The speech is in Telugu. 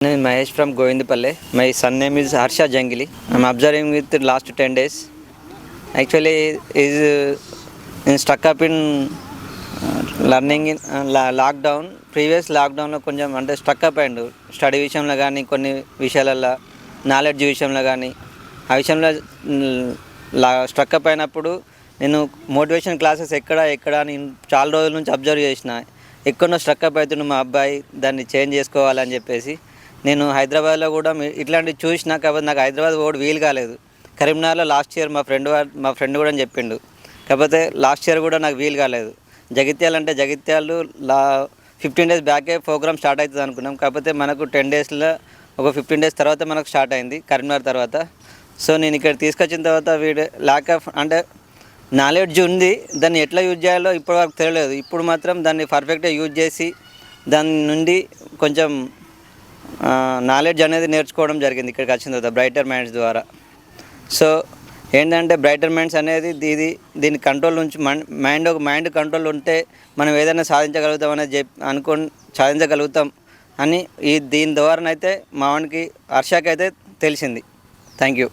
I'm Mahesh from Govindpalle. My son name is Harsha Jangili. I'm observing with the last 10 days. Actually, is stuck up in learning in lockdown previous లాక్డౌన్లో కొంచెం అంటే స్ట్రక్ అప్ అయ్యిండు స్టడీ విషయంలో కానీ కొన్ని విషయాలలో నాలెడ్జ్ విషయంలో కానీ ఆ విషయంలో స్ట్రక్ అప్ అయినప్పుడు నేను మోటివేషన్ క్లాసెస్ ఎక్కడ అని చాలా రోజుల నుంచి అబ్జర్వ్ చేసిన ఎక్కడో స్ట్రక్ అప్ అవుతుండు మా అబ్బాయి దాన్ని చేంజ్ చేసుకోవాలని చెప్పేసి నేను హైదరాబాద్లో కూడా ఇట్లాంటివి చూసినా కాబట్టి నాకు హైదరాబాద్ పోవడం వీలు కాలేదు. కరీంనగర్లో లాస్ట్ ఇయర్ మా ఫ్రెండ్ కూడా చెప్పిండు, కాకపోతే లాస్ట్ ఇయర్ కూడా నాకు వీలు కాలేదు. జగిత్యాలు 15 days బ్యాకే ప్రోగ్రామ్ స్టార్ట్ అవుతుంది అనుకున్నాం, కాకపోతే మనకు 10 daysలో ఒక 15 days తర్వాత మనకు స్టార్ట్ అయింది కరీంనగర్ తర్వాత. సో నేను ఇక్కడ తీసుకొచ్చిన తర్వాత ల్యాక్ ఆఫ్ అంటే నాలెడ్జ్ ఉంది, దాన్ని ఎట్లా యూజ్ చేయాలో ఇప్పటివరకు తెలియలేదు. ఇప్పుడు మాత్రం దాన్ని పర్ఫెక్ట్గా యూజ్ చేసి దాని నుండి కొంచెం నాలెడ్జ్ అనేది నేర్చుకోవడం జరిగింది ఇక్కడికి వచ్చిన తర్వాత బ్రైటర్ మైండ్స్ ద్వారా. సో ఏంటంటే బ్రైటర్ మైండ్స్ అనేది దీని కంట్రోల్ నుంచి మైండ్ కంట్రోల్ ఉంటే మనం ఏదైనా సాధించగలుగుతాం అనేది సాధించగలుగుతాం అని దీని ద్వారానైతే మా వానికి హర్షకి అయితే తెలిసింది. Thank you.